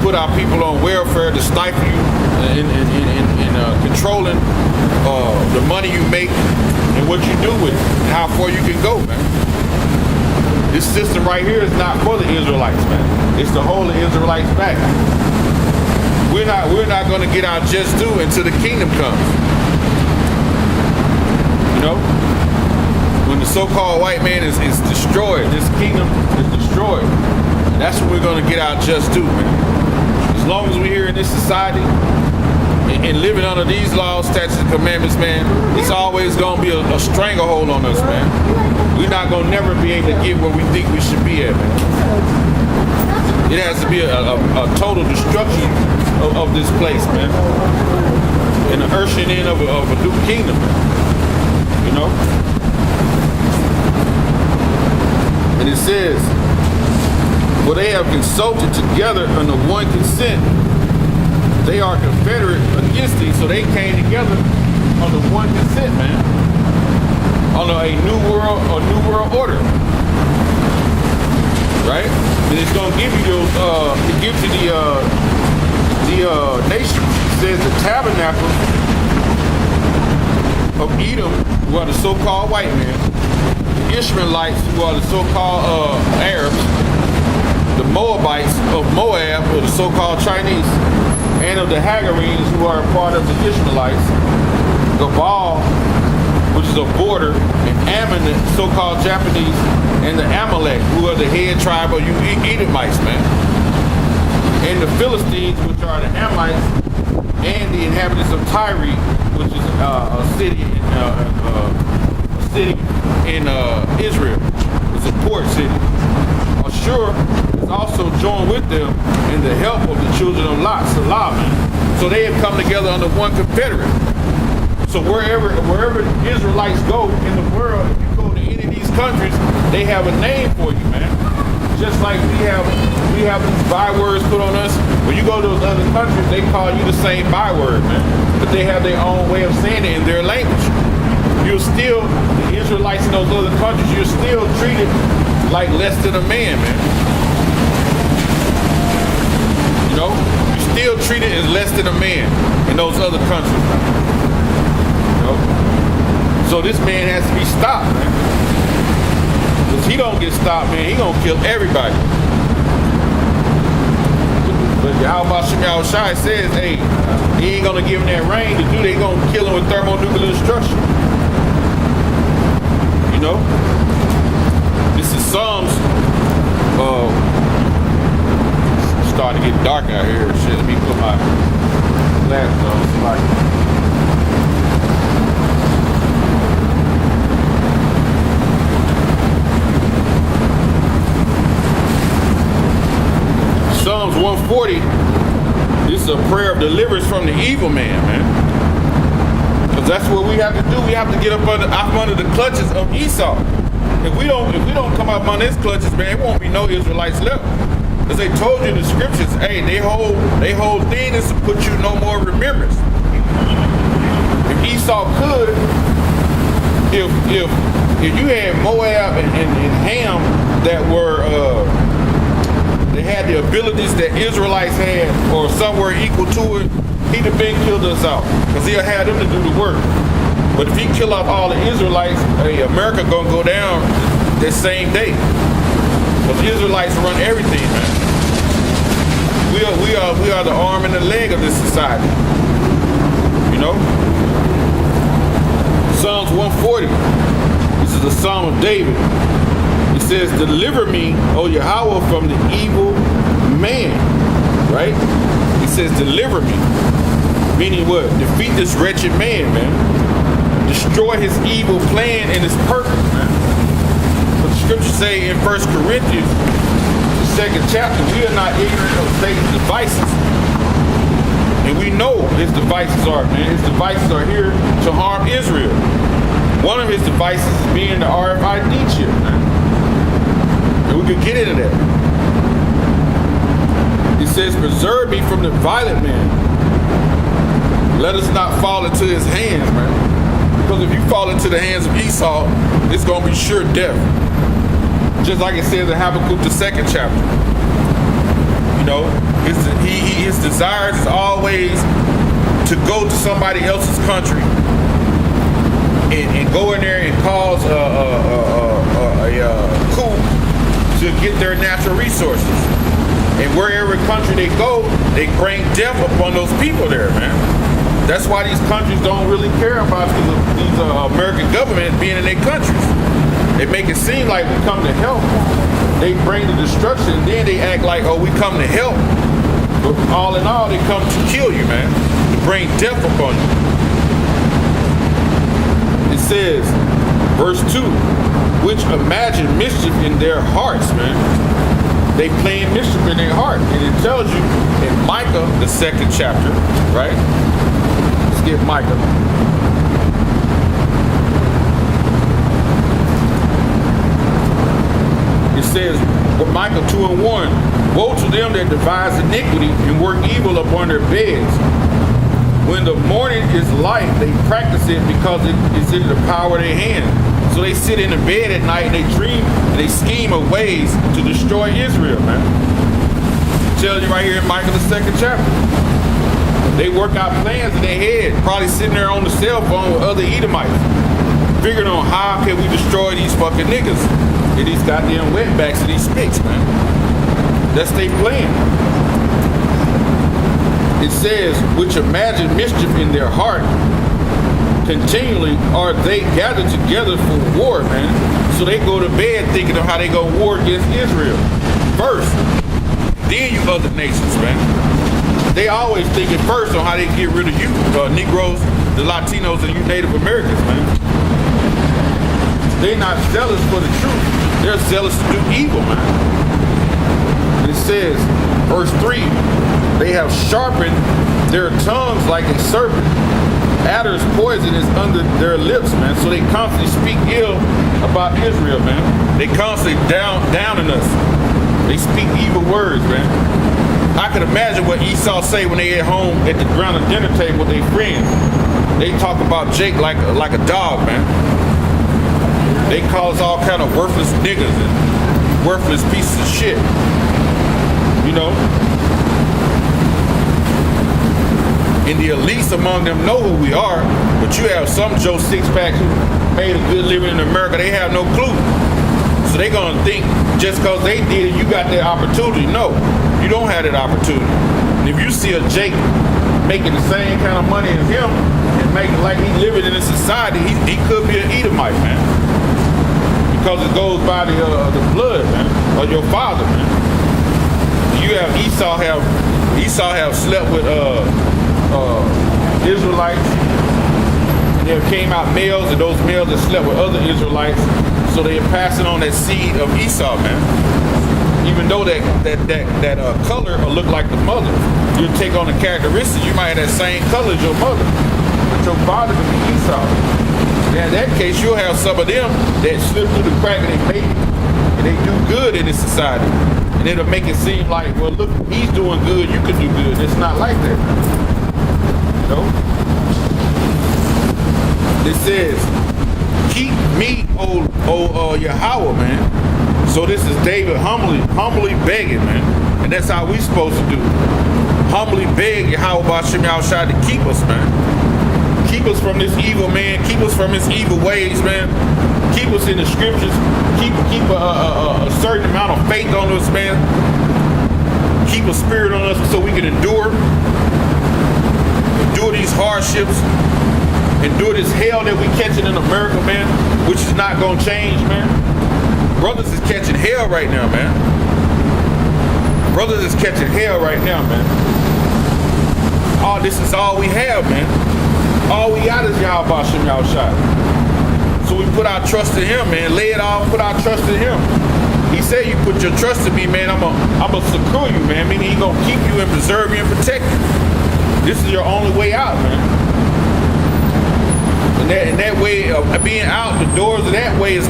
put our people on welfare, to stifle you in controlling the money you make and what you do with it, how far you can go, man. This system right here is not for the Israelites, man. It's to hold the Israelites back. We're not going to get our just due until the kingdom comes. You know, when the so-called white man is destroyed, this kingdom is destroyed. That's when we're going to get our just due, man. As long as we're here in this society and living under these laws, statutes, and commandments, man, it's always going to be a stranglehold on us, man. We're not going to never be able to get where we think we should be at, man. It has to be a total destruction of this place, man. And the ushering in of a new kingdom, man. You know? And it says, well, they have consulted together under one consent. They are confederate against thee, so they came together under one consent, man. Under a new world order, right? And it's gonna give you those. It gives you the nations. It says the tabernacle of Edom, who are the so-called white men, the Ishmaelites, who are the so-called Arabs, the Moabites of Moab, or the so-called Chinese, and of the Hagarenes, who are a part of the Ishmaelites, Gabal, which is a border, and Ammon, the so-called Japanese, and the Amalek, who are the head tribe of you Edomites, man. And the Philistines, which are the Hamites, and the inhabitants of Tyre, which is a city in Israel. It's a port city. Ashur is also joined with them in the help of the children of Lot, Salah, man. So they have come together under one confederate. So wherever Israelites go in the world, if you go to any of these countries, they have a name for you, man. Just like we have these bywords put on us. When you go to those other countries, they call you the same byword, man. But they have their own way of saying it in their language. The Israelites in those other countries, you're still treated like less than a man, man. You know, you're still treated as less than a man in those other countries, man. So this man has to be stopped, man. Because he don't get stopped, man, he gonna kill everybody. But Yahweh Shemel Shai says, hey, he ain't gonna give him that rain to do, they gonna kill him with thermonuclear destruction. You know? This is Psalms, it's starting to get dark out here. Shit, let me put my glasses on. Psalms 140, this is a prayer of deliverance from the evil man, man. Because that's what we have to do. We have to get up under the clutches of Esau. If we don't come up under his clutches, man, there won't be no Israelites left. Because they told you in the scriptures, hey, they whole thing is to put you no more remembrance. If Esau could, if you had Moab and Ham that were they had the abilities that Israelites had, or somewhere equal to it, he'd have been killed us out, because he'll have them to do the work. But if he kill off all the Israelites, hey, America gonna go down that same day. Because the Israelites run everything, man. We are the arm and the leg of this society. You know? Psalms 140. This is a Psalm of David. It says, deliver me, O Yahweh, from the evil man. Right? It says, deliver me. Meaning what? Defeat this wretched man, man. Destroy his evil plan and his purpose, man. But the scriptures say in 1 Corinthians, the 2nd chapter, we are not ignorant of Satan's devices. And we know his devices are, man. His devices are here to harm Israel. One of his devices is being the RFID chip, man. And we could get into that. It says, preserve me from the violent man. Let us not fall into his hands, man. Because if you fall into the hands of Esau, it's going to be sure death. Just like it says in Habakkuk, the 2nd chapter. You know, His desires is always to go to somebody else's country and go in there and cause a coup to get their natural resources. And wherever country they go, they bring death upon those people there, man. That's why these countries don't really care about these American government being in their countries. They make it seem like we come to help. They bring the destruction, and then they act like, oh, we come to help. But all in all, they come to kill you, man. To bring death upon you. It says, verse 2, which imagine mischief in their hearts, man. They playing mischief in their heart. And it tells you in Micah, the 2nd chapter, right? Let's get Micah. It says, with Micah 2:1, woe to them that devise iniquity and work evil upon their beds. When the morning is light, they practice it because it is in the power of their hand. So they sit in the bed at night and they dream and they scheme of ways to destroy Israel, man. It tells you right here in Micah the 2nd chapter. They work out plans in their head, probably sitting there on the cell phone with other Edomites, figuring on how can we destroy these fucking niggas and these goddamn wetbacks and these spicks, man. That's their plan. It says, which imagine mischief in their heart, continually are they gathered together for war, man. So they go to bed thinking of how they go war against Israel first. Then you other nations, man. They always thinking first on how they get rid of you, Negroes, the Latinos, and you Native Americans, man. They're not zealous for the truth. They're zealous to do evil, man. And it says, verse 3, they have sharpened their tongues like a serpent. Adder's poison is under their lips, man. So they constantly speak ill about Israel, man. They constantly downing us. They speak evil words, man. I can imagine what Esau say when they at home at the around the dinner table with their friends. They talk about Jake like a dog, man. They call us all kind of worthless niggas and worthless pieces of shit. You know? And the elites among them know who we are, but you have some Joe Six-Packs who made a good living in America, they have no clue. So they gonna think just because they did it, you got that opportunity. No, you don't have that opportunity. And if you see a Jake making the same kind of money as him and making like he's living in a society, he could be an Edomite, man. Because it goes by the blood, man, of your father, man. You have Esau have slept with Israelites, and there came out males, and those males that slept with other Israelites, so they are passing on that seed of Esau, man. Even though that color will look like the mother, you take on the characteristics, you might have that same color as your mother, but your father could be Esau. Now in that case, you'll have some of them that slip through the crack and they make it, and they do good in this society. And it'll make it seem like, well, look, he's doing good, you can do good. It's not like that. You know? It says, keep me, O Yahweh, man. So this is David humbly begging, man. And that's how we supposed to do. Humbly beg Yahweh B'Shem Yahushua to keep us, man. Keep us from this evil man. Keep us from his evil ways, man. Keep us in the scriptures. Keep a certain amount of faith on us, man. Keep a spirit on us so we can endure these hardships, endure this hell that we catching in America, man, which is not gonna change, man. Brothers is catching hell right now, man. Brothers is catching hell right now, man. This is all we have, man. All we got is Yahweh B'Shem Yahushua. So we put our trust in him, man. Lay it all, put our trust in him. He said, you put your trust in me, man. I'm gonna secure you, man. Meaning he gonna keep you and preserve you and protect you. This is your only way out, man. And that way of being out, the doors of that way it's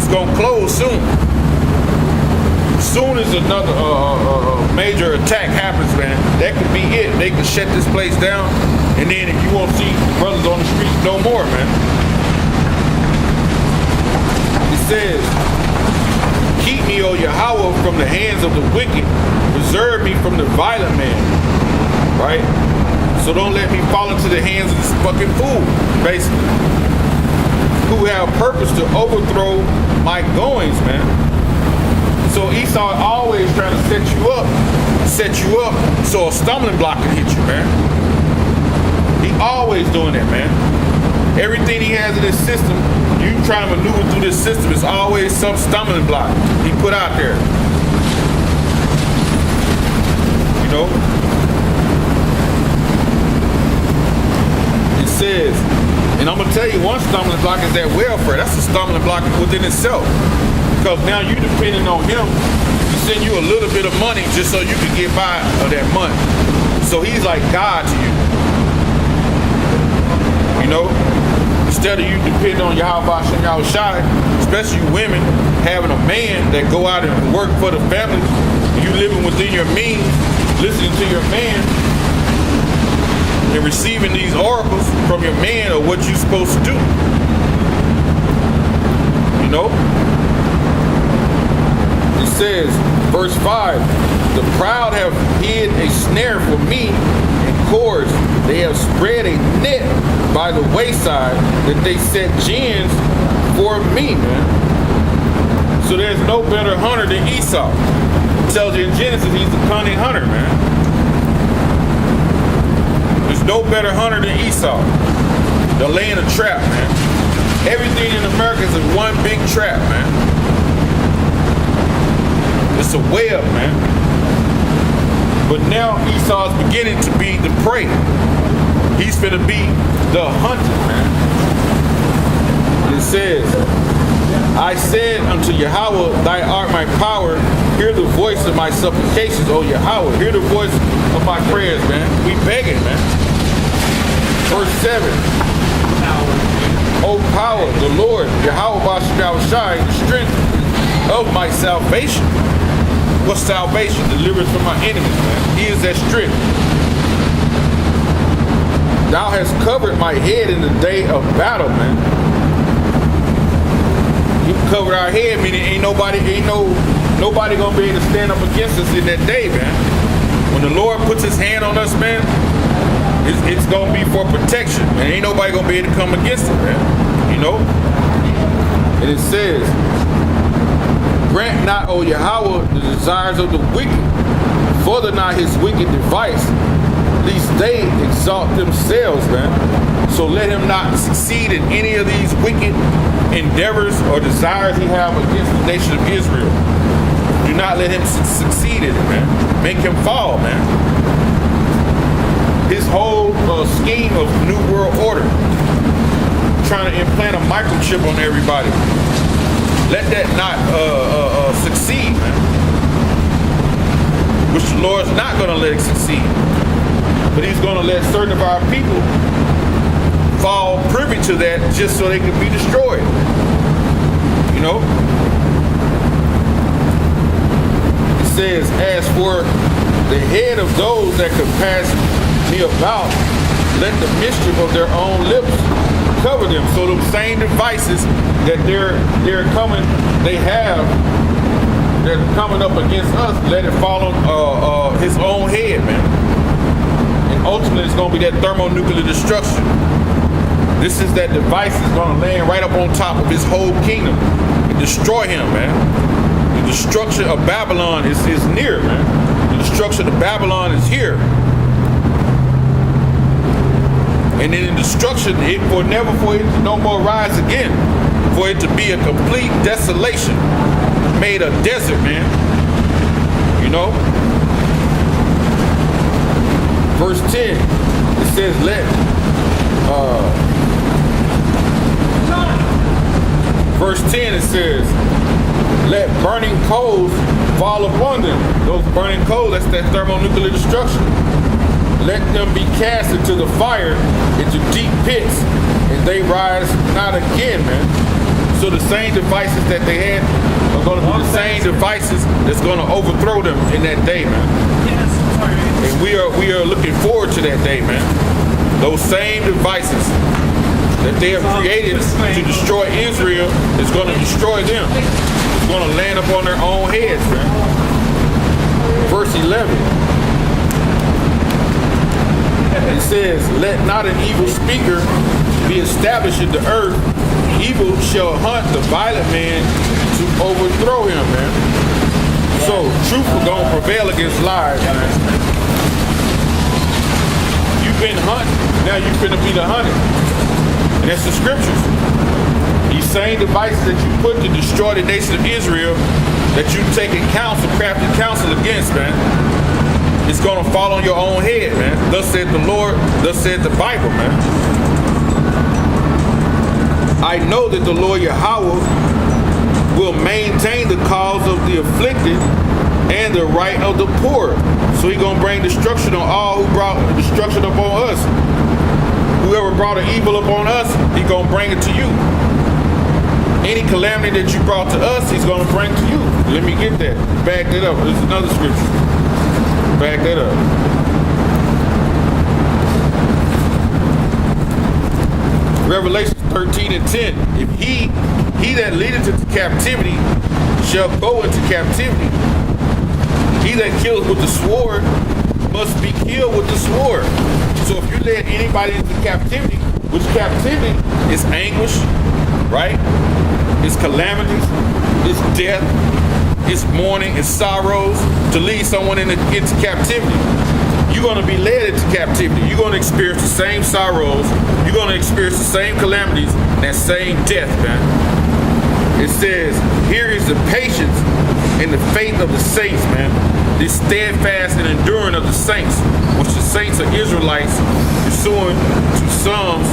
gonna close soon. Soon as another major attack happens, man, that could be it. They can shut this place down, and then you won't see brothers on the streets no more, man. It says, keep me, O Yahweh, from the hands of the wicked. Preserve me from the violent man. Right? So don't let me fall into the hands of this fucking fool, basically. Who have purpose to overthrow my goings, man. So Esau always trying to set you up so a stumbling block can hit you, man. He always doing that, man. Everything he has in his system, you trying to maneuver through this system, is always some stumbling block he put out there. You know? It says, and I'm going to tell you, one stumbling block is that welfare. That's a stumbling block within itself. Because now you're depending on him to send you a little bit of money just so you can get by of that month. So he's like God to you. You know? Instead of you depending on Yahweh Shem Yahushai, especially you women, having a man that go out and work for the family, you living within your means, listening to your man, and receiving these oracles from your man of what you're supposed to do. You know? It says, verse 5, the proud have hid a snare for me and cords. They have spread a net by the wayside that they set gins for me, man. So there's no better hunter than Esau. It tells you in Genesis he's a cunning hunter, man. There's no better hunter than Esau. They're laying a trap, man. Everything in America is one big trap, man. It's a web, man. But now Esau is beginning to be the prey. He's finna be the hunter, man. It says, I said unto Yahweh, thy art my power. Hear the voice of my supplications, O Yahweh. Hear the voice of my prayers, man. We begging, man. Verse 7. O power, the Lord, Yahweh Bashem Yahushai, the strength of my salvation. What's salvation? Deliverance from my enemies, man. He is that strength. Thou hast covered my head in the day of battle, man. You covered our head, meaning ain't nobody gonna be able to stand up against us in that day, man. When the Lord puts his hand on us, man, it's gonna be for protection, and ain't nobody gonna be able to come against it, man. You know? And it says, grant not, O Yahweh, the desires of the wicked, further not his wicked device, lest they exalt themselves, man. So let him not succeed in any of these wicked endeavors or desires he have against the nation of Israel. Do not let him succeed in it, man. Make him fall, man. His whole scheme of New World Order, trying to implant a microchip on everybody. Let that not succeed, man. Which the Lord's not going to let it succeed. But he's going to let certain of our people fall privy to that just so they can be destroyed. You know? It says, as for the head of those that compass me about, let the mischief of their own lips cover them. So those same devices that they're coming, they're coming up against us, let it fall on his own head, man. And ultimately it's going to be that thermonuclear destruction. This is that device that's going to land right up on top of his whole kingdom and destroy him, man. The destruction of Babylon is near, man. The destruction of Babylon is here. And then in destruction, it will never for it to no more rise again. For it to be a complete desolation, made a desert, man. You know? Verse 10, it says, verse 10, it says, let burning coals fall upon them. Those burning coals, that's that thermonuclear destruction. Let them be cast into the fire, into deep pits, and they rise not again, man. So the same devices that they had are going to be the same devices that's going to overthrow them in that day, man. And we are looking forward to that day, man. Those same devices that they have created to destroy Israel is going to destroy them. going to land upon their own heads, man. Verse 11. It says, let not an evil speaker be established in the earth. Evil shall hunt the violent man to overthrow him, man. So truth is going to prevail against lies, man. You've been hunted. Now you're finna be the hunted. And that's the scriptures. These same devices that you put to destroy the nation of Israel, that you taking counsel, crafted counsel against, man, it's going to fall on your own head, man. Thus said the Lord, thus said the Bible, man. I know that the Lord Yahweh will maintain the cause of the afflicted and the right of the poor. So he's going to bring destruction on all who brought destruction upon us. Whoever brought an evil upon us, he's going to bring it to you. Any calamity that you brought to us, he's going to bring to you. Let me get that. Back that up. There's another scripture. Back that up. Revelation 13 and 10. If he that leadeth into captivity shall go into captivity. He that kills with the sword must be killed with the sword. So if you let anybody into captivity, which captivity is anguish, right? It's calamities, it's death, it's mourning, it's sorrows. To lead someone into captivity, you're going to be led into captivity. You're going to experience the same sorrows. You're going to experience the same calamities and that same death, man. It says, here is the patience and the faith of the saints, man. This steadfast and enduring of the saints, which the saints are Israelites, pursuing to Psalms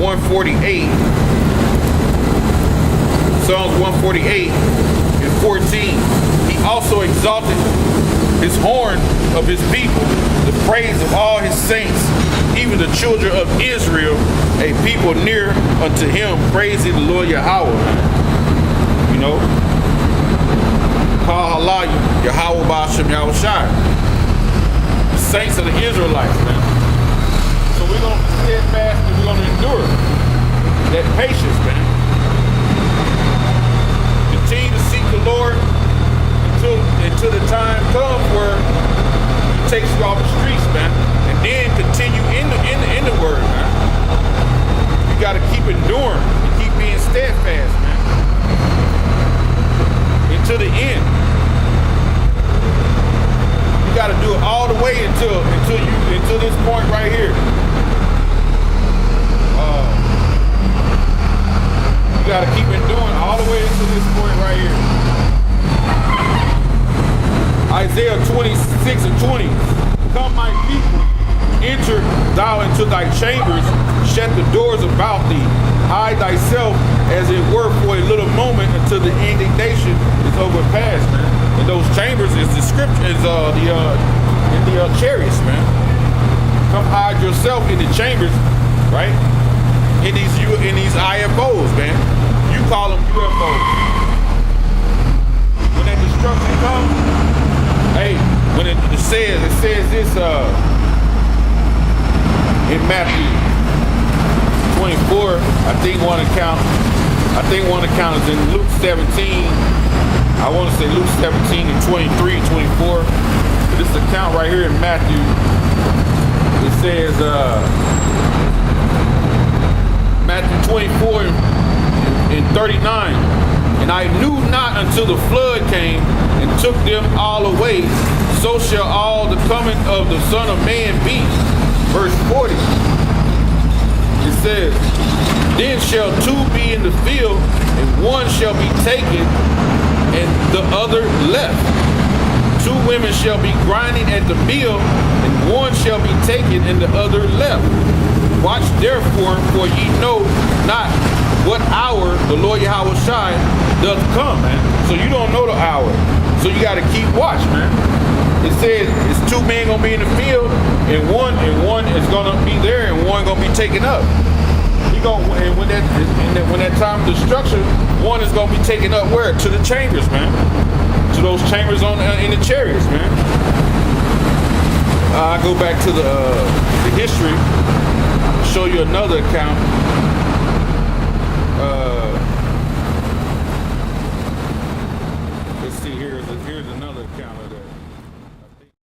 148. Psalms 148 and 14. He also exalted his horn of his people, the praise of all his saints, even the children of Israel, a people near unto him, praising the Lord Yahweh. You know, call Allah Yahweh Ba'ashem Yahweh Shai. The saints of the Israelites, man. So we're going to be steadfast and we're going to endure that patience, man. Continue to seek the Lord until the time comes where he takes you off the streets, man, and then continue in the word, man. You got to keep enduring and keep being steadfast, man, until the end. You got to do it all the way until this point right here. You got to keep enduring all the way until this point right here. Isaiah 26 and 20. Come, my people, enter thou into thy chambers, shut the doors about thee, hide thyself as it were for a little moment until the indignation is overpassed, man. And those chambers is the scripture, is in the chariots, man. Come hide yourself in the chambers, right? In these IFOs, man. You call them UFOs. When that destruction comes, hey, when it says this in Matthew 24, I think one account is in Luke 17. I want to say Luke 17 and 23, 24. But this account right here in Matthew, it says Matthew 24 and 39. And I knew not until the flood came and took them all away, so shall all the coming of the Son of Man be. Verse 40. It says, then shall two be in the field, and one shall be taken, and the other left. Two women shall be grinding at the mill, and one shall be taken, and the other left. Watch therefore, for ye know not what hour the Lord Yahweh Shai doth come, man. So you don't know the hour. So you got to keep watch, man. It says it's two men gonna be in the field, and one is gonna be there, and one gonna be taken up. And when that time of destruction, one is gonna be taken up where? To the chambers, man. To those chambers in the chariots, man. I go back to the history. Show you another account.